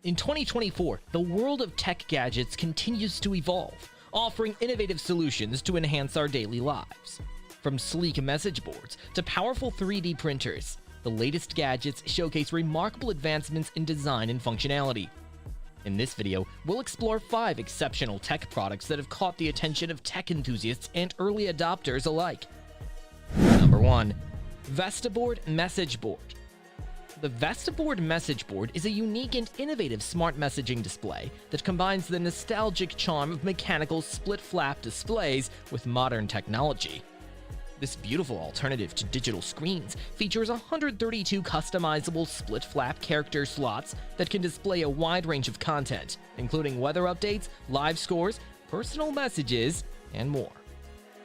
In 2024, the world of tech gadgets continues to evolve, offering innovative solutions to enhance our daily lives. From sleek message boards to powerful 3D printers, the latest gadgets showcase remarkable advancements in design and functionality. In this video, we'll explore 5 exceptional tech products that have caught the attention of tech enthusiasts and early adopters alike. Number 1. Vestaboard Message Board. The Vestaboard Message Board is a unique and innovative smart messaging display that combines the nostalgic charm of mechanical split-flap displays with modern technology. This beautiful alternative to digital screens features 132 customizable split-flap character slots that can display a wide range of content, including weather updates, live scores, personal messages, and more.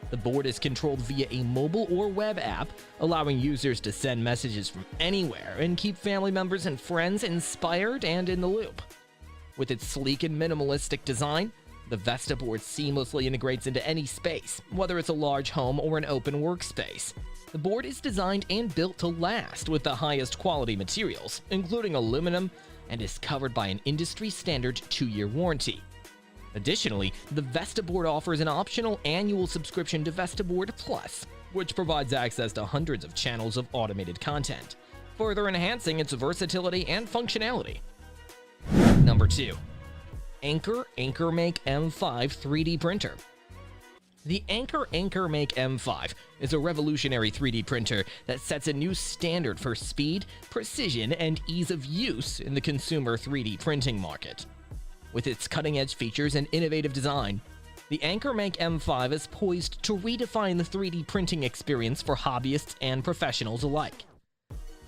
The board is controlled via a mobile or web app, allowing users to send messages from anywhere and keep family members and friends inspired and in the loop. With its sleek and minimalistic design, the Vestaboard seamlessly integrates into any space, whether it's a large home or an open workspace. The board is designed and built to last with the highest quality materials, including aluminum, and is covered by an industry-standard 2-year warranty. Additionally, the Vestaboard offers an optional annual subscription to Vestaboard Plus, which provides access to hundreds of channels of automated content, further enhancing its versatility and functionality. Number 2. Anker AnkerMake M5 3D Printer. The Anker AnkerMake M5 is a revolutionary 3D printer that sets a new standard for speed, precision, and ease of use in the consumer 3D printing market. With its cutting-edge features and innovative design, the AnkerMake M5 is poised to redefine the 3D printing experience for hobbyists and professionals alike.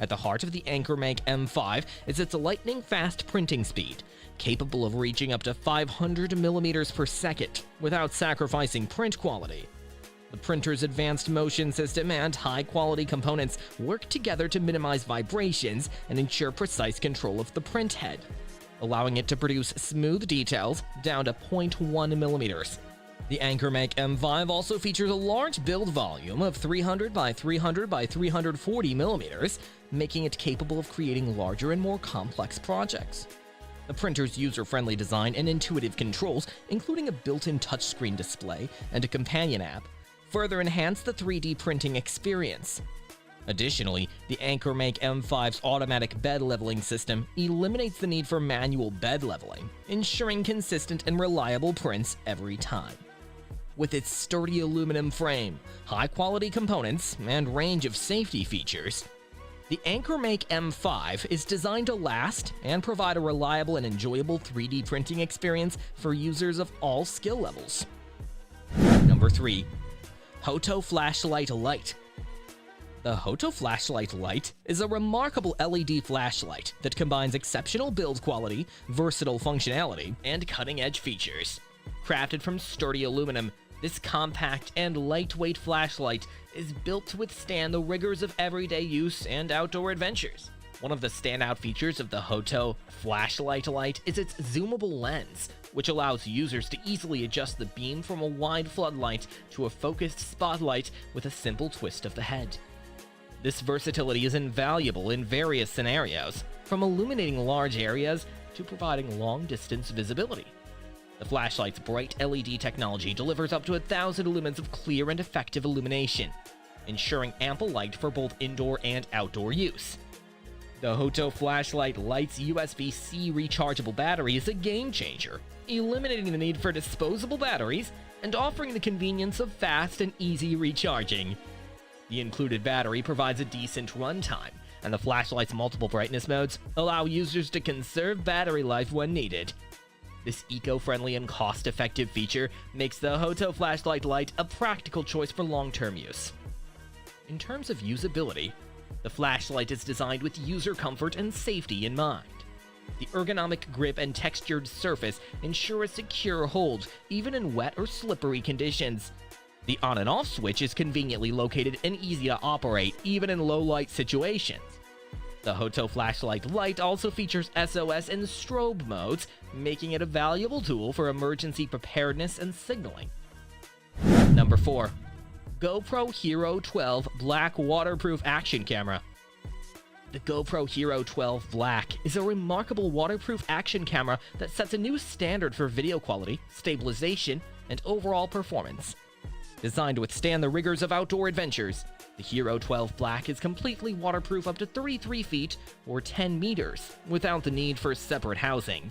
At the heart of the AnkerMake M5 is its lightning-fast printing speed, capable of reaching up to 500 millimeters per second without sacrificing print quality. The printer's advanced motion system and high-quality components work together to minimize vibrations and ensure precise control of the print head, allowing it to produce smooth details down to 0.1 millimeters. The AnkerMake M5 also features a large build volume of 300 by 300 by 340 millimeters, making it capable of creating larger and more complex projects. The printer's user-friendly design and intuitive controls, including a built-in touchscreen display and a companion app, further enhance the 3D printing experience. Additionally, the AnkerMake M5's automatic bed leveling system eliminates the need for manual bed leveling, ensuring consistent and reliable prints every time. With its sturdy aluminum frame, high-quality components, and range of safety features, the AnkerMake M5 is designed to last and provide a reliable and enjoyable 3D printing experience for users of all skill levels. Number 3. Howto Flashlight Light. The Howto Flashlight Light is a remarkable LED flashlight that combines exceptional build quality, versatile functionality, and cutting-edge features. Crafted from sturdy aluminum, this compact and lightweight flashlight is built to withstand the rigors of everyday use and outdoor adventures. One of the standout features of the Howto Flashlight Light is its zoomable lens, which allows users to easily adjust the beam from a wide floodlight to a focused spotlight with a simple twist of the head. This versatility is invaluable in various scenarios, from illuminating large areas to providing long-distance visibility. The flashlight's bright LED technology delivers up to 1,000 lumens of clear and effective illumination, ensuring ample light for both indoor and outdoor use. The Howto Flashlight Light's USB-C rechargeable battery is a game-changer, eliminating the need for disposable batteries and offering the convenience of fast and easy recharging. The included battery provides a decent runtime, and the flashlight's multiple brightness modes allow users to conserve battery life when needed. This eco-friendly and cost-effective feature makes the Howto Flashlight Light a practical choice for long-term use. In terms of usability, the flashlight is designed with user comfort and safety in mind. The ergonomic grip and textured surface ensure a secure hold, even in wet or slippery conditions. The on and off switch is conveniently located and easy to operate, even in low-light situations. The Howto Flashlight Light also features SOS and strobe modes, making it a valuable tool for emergency preparedness and signaling. Number 4. GoPro Hero 12 Black Waterproof Action Camera. The GoPro Hero 12 Black is a remarkable waterproof action camera that sets a new standard for video quality, stabilization, and overall performance. Designed to withstand the rigors of outdoor adventures, the Hero 12 Black is completely waterproof up to 33 feet or 10 meters without the need for separate housing.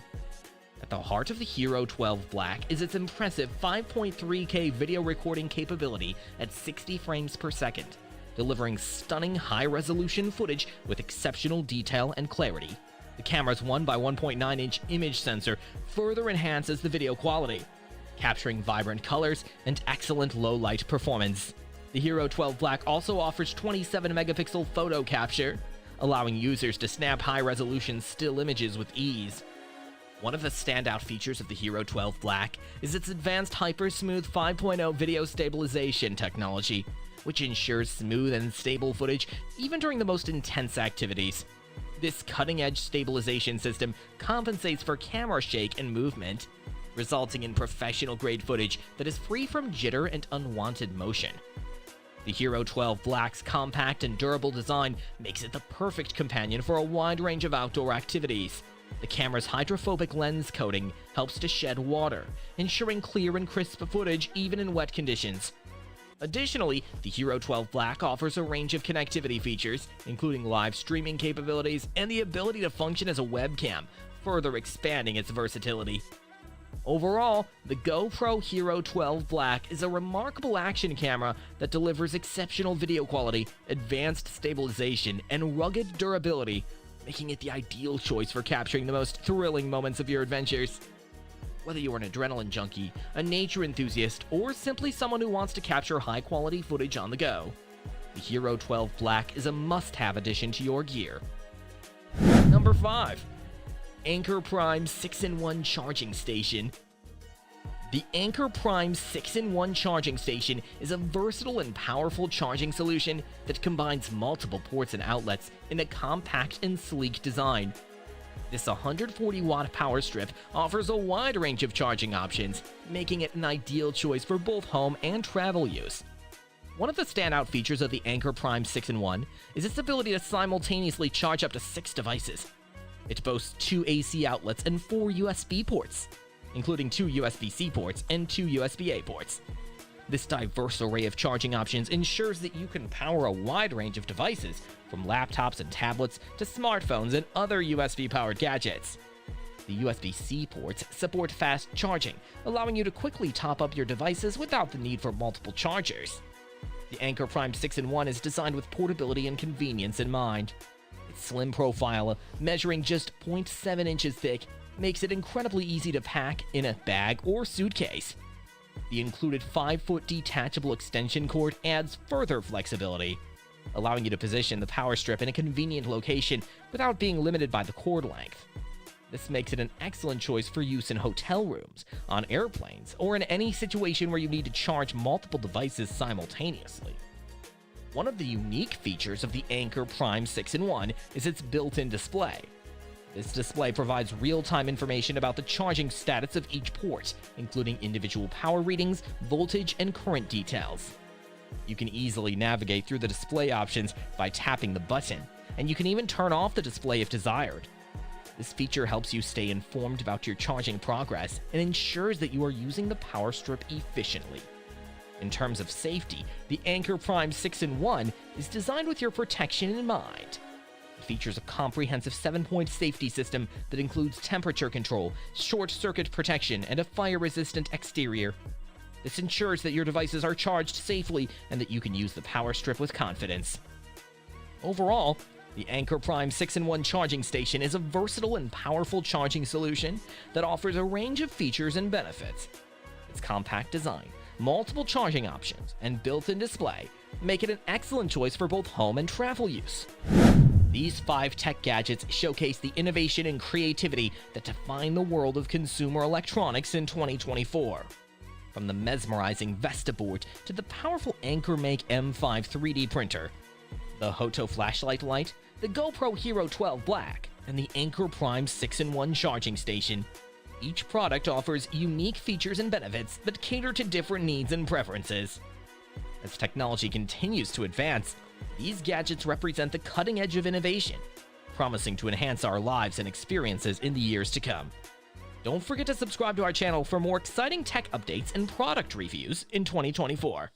At the heart of the Hero 12 Black is its impressive 5.3K video recording capability at 60 frames per second, delivering stunning high-resolution footage with exceptional detail and clarity. The camera's 1x1.9-inch image sensor further enhances the video quality, capturing vibrant colors and excellent low-light performance. The Hero 12 Black also offers 27-megapixel photo capture, allowing users to snap high-resolution still images with ease. One of the standout features of the Hero 12 Black is its advanced HyperSmooth 5.0 video stabilization technology, which ensures smooth and stable footage even during the most intense activities. This cutting-edge stabilization system compensates for camera shake and movement, resulting in professional-grade footage that is free from jitter and unwanted motion. The Hero 12 Black's compact and durable design makes it the perfect companion for a wide range of outdoor activities. The camera's hydrophobic lens coating helps to shed water, ensuring clear and crisp footage even in wet conditions. Additionally, the Hero 12 Black offers a range of connectivity features, including live streaming capabilities and the ability to function as a webcam, further expanding its versatility. Overall, the GoPro Hero 12 Black is a remarkable action camera that delivers exceptional video quality, advanced stabilization, and rugged durability, making it the ideal choice for capturing the most thrilling moments of your adventures. Whether you're an adrenaline junkie, a nature enthusiast, or simply someone who wants to capture high-quality footage on the go, the Hero 12 Black is a must-have addition to your gear. Number 5. Anker Prime 6-in-1 Charging Station. The Anker Prime 6-in-1 charging station is a versatile and powerful charging solution that combines multiple ports and outlets in a compact and sleek design. This 140-watt power strip offers a wide range of charging options, making it an ideal choice for both home and travel use. One of the standout features of the Anker Prime 6-in-1 is its ability to simultaneously charge up to 6 devices. It boasts 2 AC outlets and 4 USB ports, including 2 USB-C ports and 2 USB-A ports. This diverse array of charging options ensures that you can power a wide range of devices, from laptops and tablets to smartphones and other USB-powered gadgets. The USB-C ports support fast charging, allowing you to quickly top up your devices without the need for multiple chargers. The Anker Prime 6-in-1 is designed with portability and convenience in mind. Its slim profile, measuring just 0.7 inches thick, makes it incredibly easy to pack in a bag or suitcase. The included 5-foot detachable extension cord adds further flexibility, allowing you to position the power strip in a convenient location without being limited by the cord length. This makes it an excellent choice for use in hotel rooms, on airplanes, or in any situation where you need to charge multiple devices simultaneously. One of the unique features of the Anker Prime 6-in-1 is its built-in display. This display provides real-time information about the charging status of each port, including individual power readings, voltage, and current details. You can easily navigate through the display options by tapping the button, and you can even turn off the display if desired. This feature helps you stay informed about your charging progress and ensures that you are using the power strip efficiently. In terms of safety, the Anker Prime 6-in-1 is designed with your protection in mind. It features a comprehensive 7-point safety system that includes temperature control, short-circuit protection, and a fire-resistant exterior. This ensures that your devices are charged safely and that you can use the power strip with confidence. Overall, the Anker Prime 6-in-1 charging station is a versatile and powerful charging solution that offers a range of features and benefits. Its compact design, multiple charging options, and built-in display make it an excellent choice for both home and travel use. These 5 tech gadgets showcase the innovation and creativity that define the world of consumer electronics in 2024. From the mesmerizing Vesta board to the powerful Anker Make M5 3D printer, the howto flashlight light, the GoPro Hero 12 Black, and the Anker Prime 6-in-1 charging station, each product offers unique features and benefits that cater to different needs and preferences. As technology continues to advance, These gadgets represent the cutting edge of innovation, promising to enhance our lives and experiences in the years to come. Don't forget to subscribe to our channel for more exciting tech updates and product reviews in 2024.